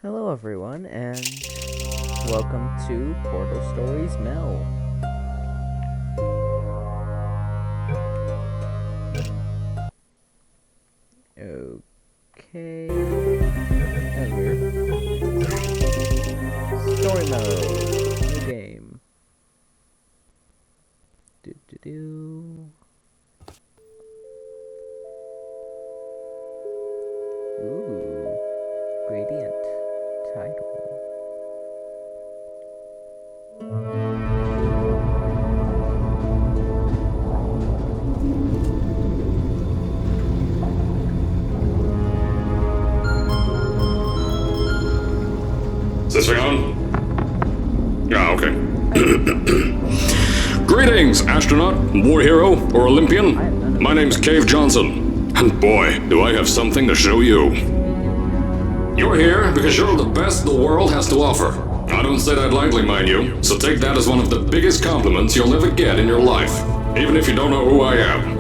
Hello everyone, and welcome to Portal Stories Mel. Okay, that was weird. Story mode, new game. Ooh, gradient title. Is this thing on? Yeah, okay. Greetings, astronaut, war hero, or Olympian. My name's Cave Johnson, and boy, do I have something to show you. You're here because you're the best the world has to offer. I don't say that lightly, mind you, so take that as one of the biggest compliments you'll ever get in your life, even if you don't know who I am.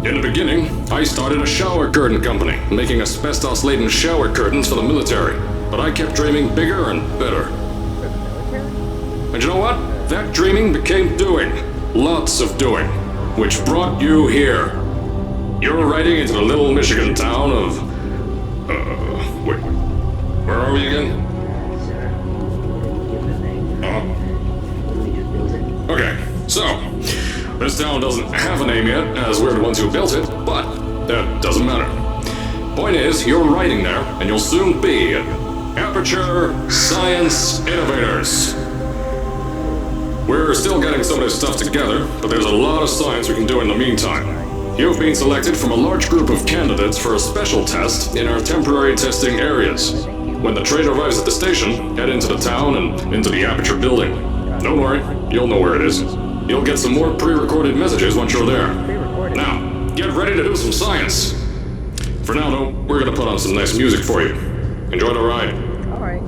In the beginning, I started a shower curtain company, making asbestos-laden shower curtains for the military. But I kept dreaming bigger and better. For the military? And you know what? That dreaming became doing. Lots of doing. Which brought you here. You're riding into the little Michigan town of... wait. Where are we again? Okay, so... this town doesn't have a name yet, as we're the ones who built it, but that doesn't matter. Point is, you're riding there, and you'll soon be at Aperture Science Innovators. We're still getting some of this stuff together, but there's a lot of science we can do in the meantime. You've been selected from a large group of candidates for a special test in our temporary testing areas. When the train arrives at the station, head into the town and into the Aperture building. Don't worry, you'll know where it is. You'll get some more pre-recorded messages once you're there. Now, get ready to do some science. For now, though, we're gonna put on some nice music for you. Enjoy the ride. Alright.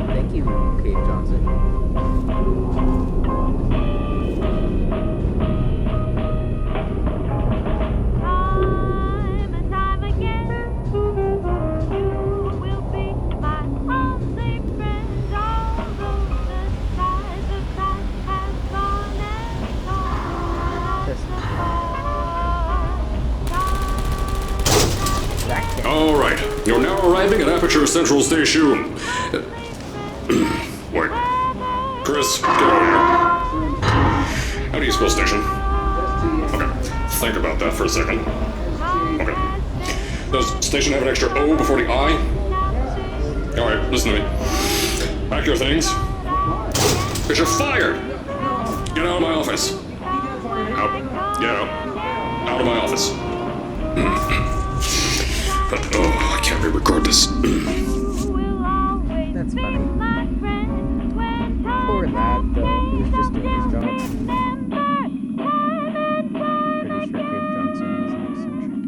Thank you, Cave Johnson. Time and time again, you will be my only friend. Although the tide of time has gone and gone. Alright, you're now arriving at Aperture Central Station. Wait. Chris, get over here. How do you spell station? Okay, think about that for a second. Okay. Does station have an extra O before the I? Alright, listen to me. Pack your things. Because you're fired! Get out of my office. Out. Get out. Out of my office. Oh, I can't re-record this. That's funny. Poor lad, though. He was just doing his job. Pretty sure Cave Johnson was an eccentric.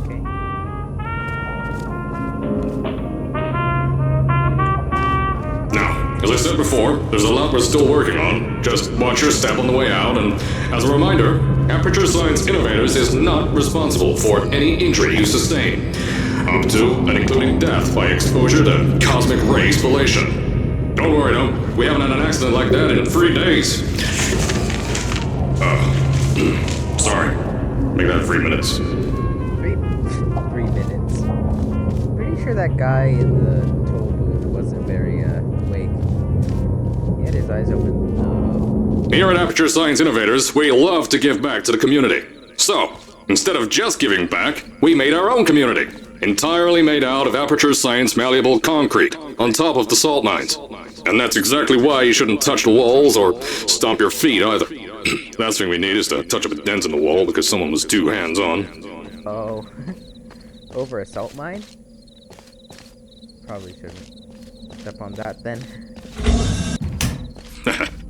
Okay. Now, as I said before, there's a lot we're still working on. Just watch your step on the way out, and as a reminder, Aperture Science Innovators is not responsible for any injury you sustain, up to and including death by exposure to cosmic ray spallation. Don't worry, though, we haven't had an accident like that in 3 days. Sorry. Make that 3 minutes. 3 minutes. Pretty sure that guy in the toll booth wasn't very awake. He had his eyes open. Here at Aperture Science Innovators, we love to give back to the community. So, instead of just giving back, we made our own community. Entirely made out of Aperture Science malleable concrete, on top of the salt mines. And that's exactly why you shouldn't touch the walls or stomp your feet either. Last thing we need is to touch up a dent in the wall because someone was too hands-on. Oh. Over a salt mine? Probably shouldn't step on that then.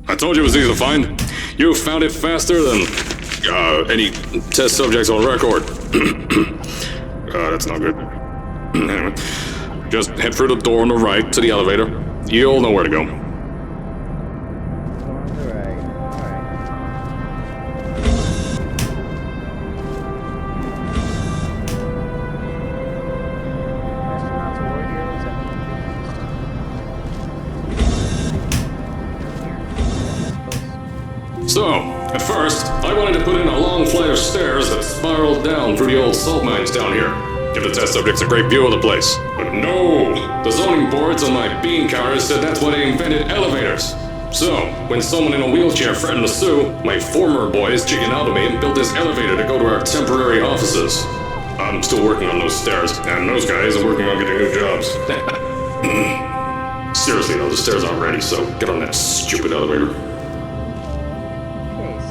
I told you it was easy to find. You found it faster than any test subjects on record. That's not good. Anyway, Just head through the door on the right to the elevator. You'll know where to go. Door on the right. Alright. Astronauts award here, what's that mean? So, at first, I wanted to put in a long flight of stairs that spiraled down through the old salt mines down here. Give the test subjects a great view of the place. But no! The zoning boards on my bean counters said that's why they invented elevators. So, when someone in a wheelchair threatened to sue, my former boys chickened out of me and built this elevator to go to our temporary offices. I'm still working on those stairs, and those guys are working on getting new jobs. Seriously though, the stairs aren't ready, so get on that stupid elevator. Okay,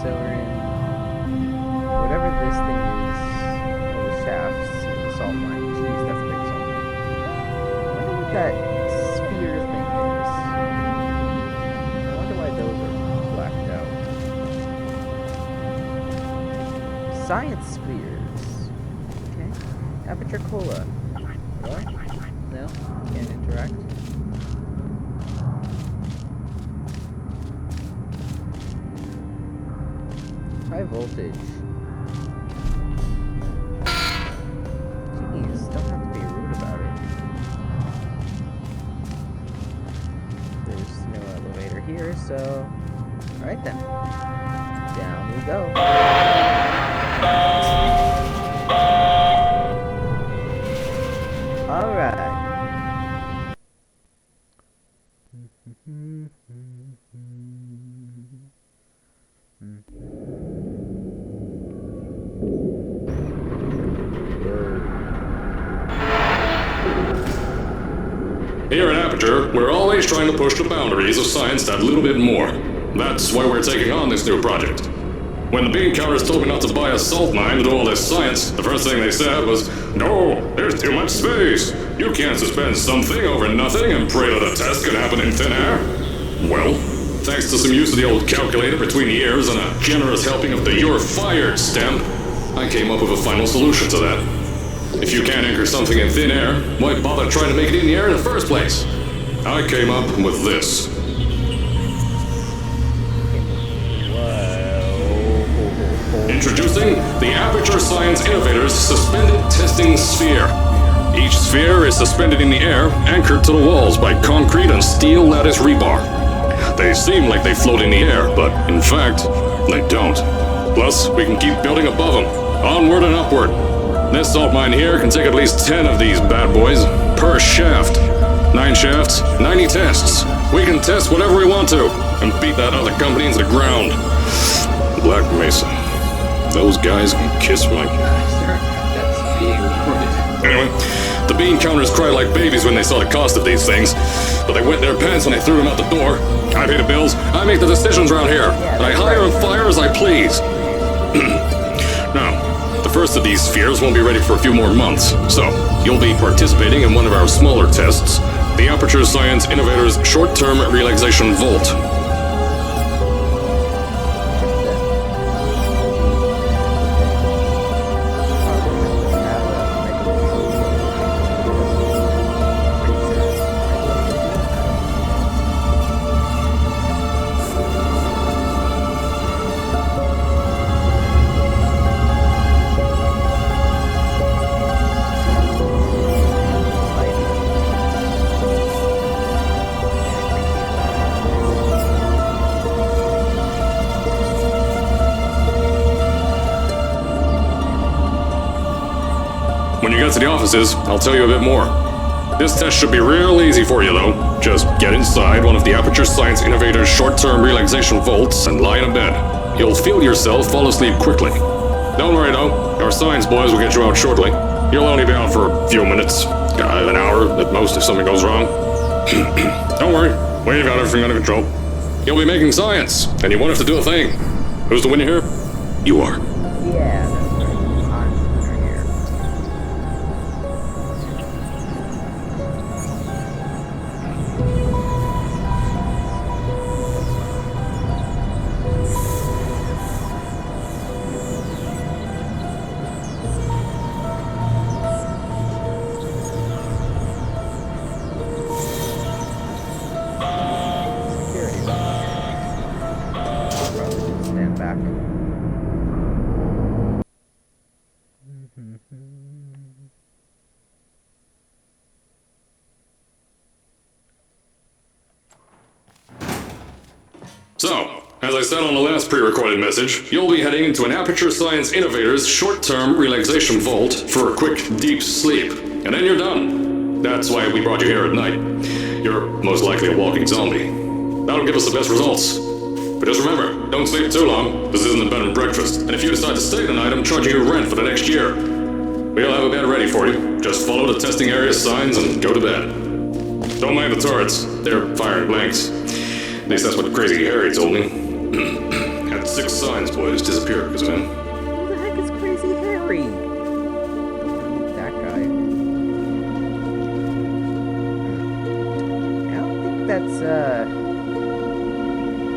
so we're in whatever this thing is, the shafts in the salt mine. Jeez, that's a big salt mine. I wonder what that sphere thing is. I wonder why those are blacked out. Science spheres. Okay. Aperture cola. What? No? Can't interact. High voltage. Jeez, don't have to be rude about it. There's no elevator here, so... Alright then. Down we go. Alright. Here at Aperture, we're always trying to push the boundaries of science that little bit more. That's why we're taking on this new project. When the bean counters told me not to buy a salt mine to do all this science, the first thing they said was, "No, there's too much space. You can't suspend something over nothing and pray that a test can happen in thin air." Well, thanks to some use of the old calculator between the ears and a generous helping of the "you're fired" stamp, I came up with a final solution to that. If you can't anchor something in thin air, why bother trying to make it in the air in the first place? I came up with this. Introducing the Aperture Science Innovators Suspended Testing Sphere. Each sphere is suspended in the air, anchored to the walls by concrete and steel lattice rebar. They seem like they float in the air, but in fact, they don't. Plus, we can keep building above them, onward and upward. This salt mine here can take at least 10 of these bad boys per shaft. 9 shafts, 90 tests. We can test whatever we want to and beat that other company into the ground. Black Mesa. Those guys can kiss my... That's being recorded. Anyway, the bean counters cried like babies when they saw the cost of these things, but they wet their pants when they threw them out the door. I pay the bills, I make the decisions around here, and I hire and fire as I please. Now, the first of these spheres won't be ready for a few more months, so you'll be participating in one of our smaller tests, the Aperture Science Innovators Short-Term Relaxation Volt. When you get to the offices, I'll tell you a bit more. This test should be real easy for you, though. Just get inside one of the Aperture Science Innovators short-term relaxation vaults and lie in a bed. You'll feel yourself fall asleep quickly. Don't worry, though. Our science boys will get you out shortly. You'll only be out for a few minutes. An hour at most if something goes wrong. Don't worry. We've got everything under control. You'll be making science, and you won't have to do a thing. Who's the winner here? You are. Yeah, that's right. I'm here. back. So, as I said on the last pre-recorded message, you'll be heading into an Aperture Science Innovators short-term relaxation vault for a quick, deep sleep. And then you're done. That's why we brought you here at night. You're most likely a walking zombie. That'll give us the best results. But just remember, don't sleep too long. This isn't a bed and breakfast. And if you decide to stay the night, I'm charging you rent for the next year. We'll have a bed ready for you. Just follow the testing area signs and go to bed. Don't mind the turrets. They're firing blanks. At least that's what Crazy Harry told me. Had 6 signs boys disappear because of him. Who the heck is Crazy Harry? Don't meet that guy. I don't think that's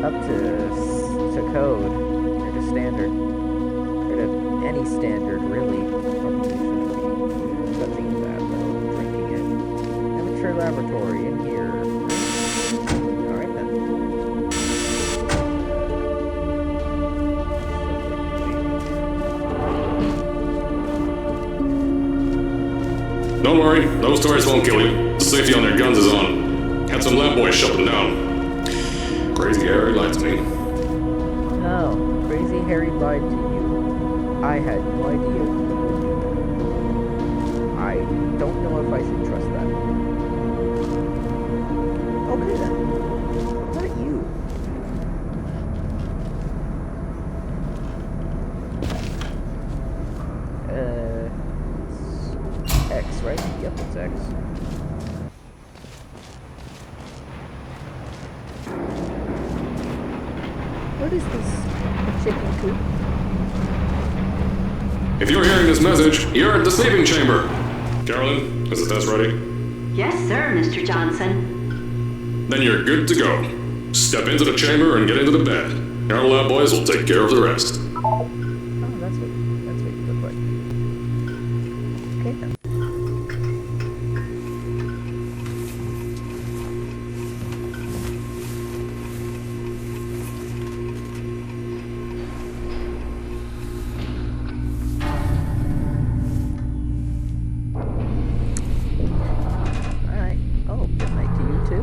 up to code or to standard, or to any standard really. Probably shouldn't be touching that while drinking it. Amateur laboratory in here. All right then. Don't worry, those turrets won't kill you. The safety on their guns is on. Had some lab boys shut them down. Crazy Harry lied to me. No, Crazy Harry lied to you. I had no idea who he would do. I don't know if I should trust that. Okay then. Not you. It's X, right? Yep, it's X. What is this? A chicken coop? If you're hearing this message, you're at the sleeping chamber. Carolyn, is the test ready? Yes, sir, Mr. Johnson. Then you're good to go. Step into the chamber and get into the bed. Our lab boys will take care of the rest. Oh, that's what you look like. Okay then. Alright. Oh, good night to you too.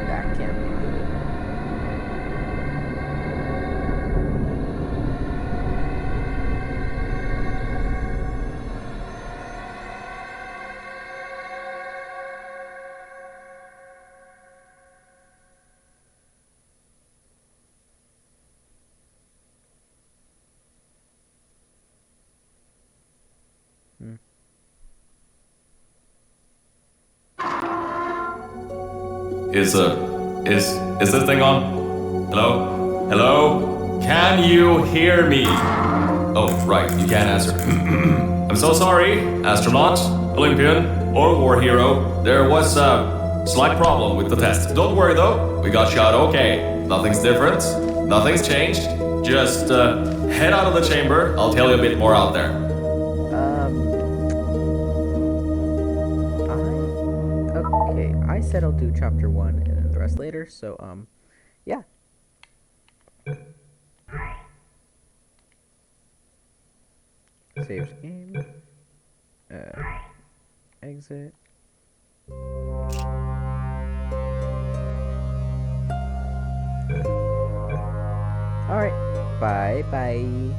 That can't be good. Is this thing on? Hello? Hello? Can you hear me? Oh, right, you can't answer. I'm so sorry, astronaut, Olympian, or war hero. There was a slight problem with the test. Don't worry though, we got shot okay. Nothing's different, nothing's changed. Just head out of the chamber, I'll tell you a bit more out there. Okay, I said I'll do chapter 1 and then the rest later, so, yeah. Saves game. Exit. Alright, bye-bye.